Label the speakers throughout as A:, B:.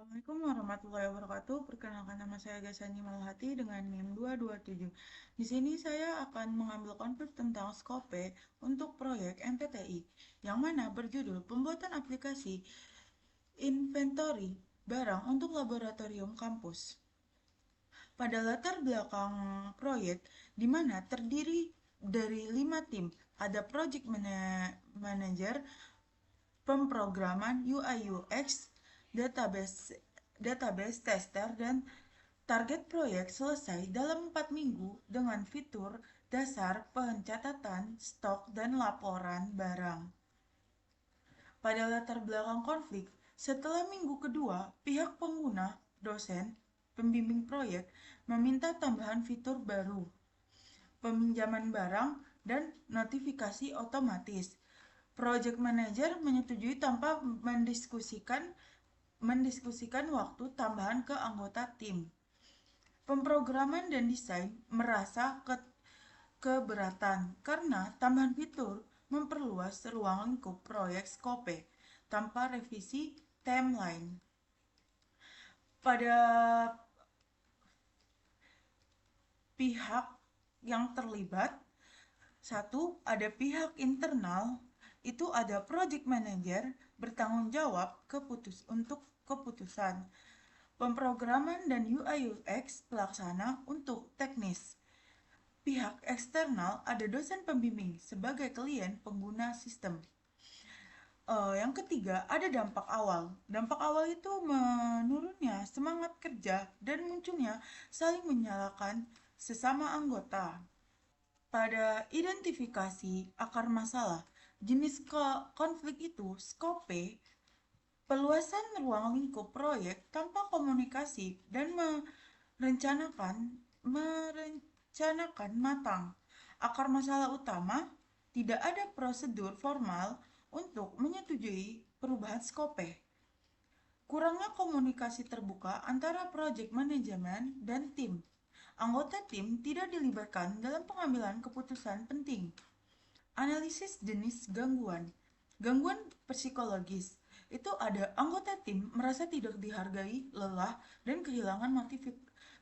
A: Assalamualaikum warahmatullahi wabarakatuh. Perkenalkan nama saya Gasani Malhati dengan NIM 227. Di sini saya akan mengambil konflik tentang skope untuk proyek MPTI, yang mana berjudul Pembuatan Aplikasi Inventory Barang untuk Laboratorium Kampus. Pada latar belakang proyek, di mana terdiri dari 5 tim, ada Project Manager, pemrograman UI UX, database tester, dan target proyek selesai dalam 4 minggu dengan fitur dasar pencatatan stok dan laporan barang. Pada latar belakang konflik, setelah minggu kedua, pihak pengguna, dosen, pembimbing proyek meminta tambahan fitur baru, peminjaman barang, dan notifikasi otomatis. Project Manager menyetujui tanpa mendiskusikan waktu tambahan ke anggota tim. Pemrograman dan desain merasa keberatan karena tambahan fitur memperluas ruang lingkup proyek skope tanpa revisi timeline. Pada pihak yang terlibat, satu, ada pihak internal, itu ada project manager bertanggung jawab untuk keputusan, pemrograman dan UI UX pelaksana untuk teknis. Pihak eksternal ada dosen pembimbing sebagai klien pengguna sistem. Yang ketiga, ada dampak awal. Dampak awal itu menurunnya semangat kerja dan munculnya saling menyalahkan sesama anggota. Pada identifikasi akar masalah, jenis konflik itu skope, peluasan ruang lingkup proyek tanpa komunikasi dan merencanakan matang. Akar masalah utama, tidak ada prosedur formal untuk menyetujui perubahan skope. Kurangnya komunikasi terbuka antara project manajemen dan tim. Anggota tim tidak dilibatkan dalam pengambilan keputusan penting. Analisis jenis gangguan. Gangguan psikologis. Itu ada anggota tim merasa tidak dihargai, lelah, dan kehilangan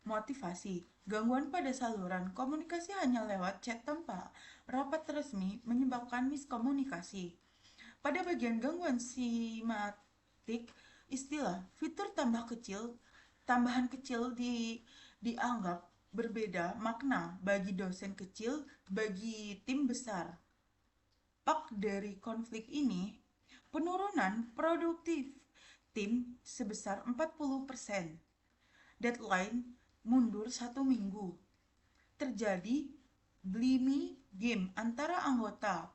A: motivasi. Gangguan pada saluran komunikasi hanya lewat chat tanpa rapat resmi menyebabkan miskomunikasi. Pada bagian gangguan simatik, istilah fitur tambahan kecil dianggap berbeda makna bagi dosen kecil, bagi tim besar. Dampak dari konflik ini, penurunan produktif tim sebesar 40%. Deadline mundur 1 minggu. Terjadi blimmy game antara anggota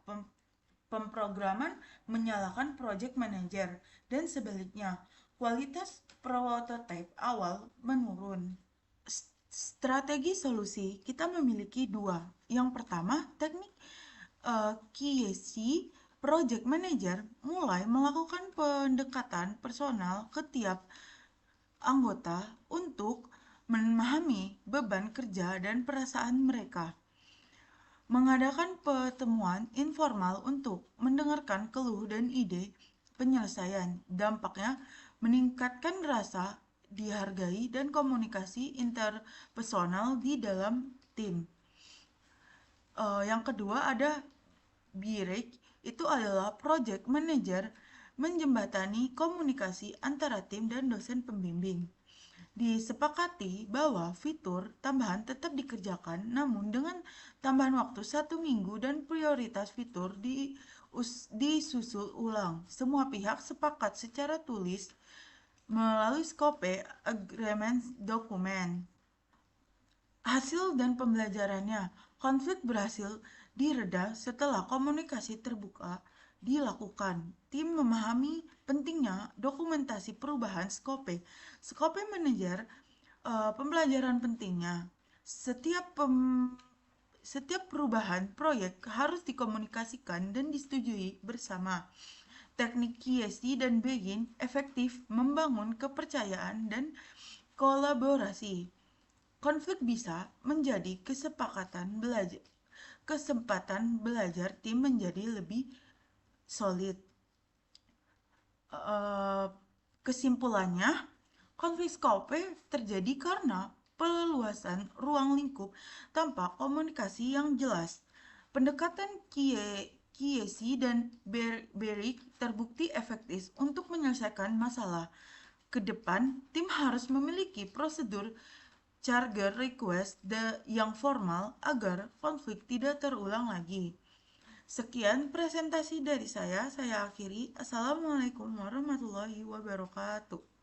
A: pemrograman menyalahkan project manager dan sebaliknya. Kualitas prototipe awal menurun. Strategi solusi kita memiliki dua. Yang pertama, teknik KYC. Project Manager mulai melakukan pendekatan personal ke tiap anggota untuk memahami beban kerja dan perasaan mereka. Mengadakan pertemuan informal untuk mendengarkan keluh dan ide penyelesaian. Dampaknya meningkatkan rasa dihargai dan komunikasi interpersonal di dalam tim. Yang kedua ada BRIC, itu adalah Project Manager menjembatani komunikasi antara tim dan dosen pembimbing. Disepakati bahwa fitur tambahan tetap dikerjakan, namun dengan tambahan waktu 1 minggu dan prioritas fitur disusul ulang. Semua pihak sepakat secara tulis melalui scope agreement dokumen. Hasil dan pembelajarannya, konflik berhasil direda setelah komunikasi terbuka dilakukan. Tim memahami pentingnya dokumentasi perubahan skope. Skope manajer pembelajaran pentingnya. Setiap perubahan proyek harus dikomunikasikan dan disetujui bersama. Teknik Kiesi dan Begin efektif membangun kepercayaan dan kolaborasi. Konflik bisa menjadi kesempatan belajar tim menjadi lebih solid. Kesimpulannya, Konflik skope terjadi karena perluasan ruang lingkup tanpa komunikasi yang jelas. Pendekatan Kiesi dan Beric terbukti efektif untuk menyelesaikan masalah. Ke depan, tim harus memiliki prosedur charger request yang formal agar konflik tidak terulang lagi. Sekian presentasi dari saya akhiri. Assalamualaikum warahmatullahi wabarakatuh.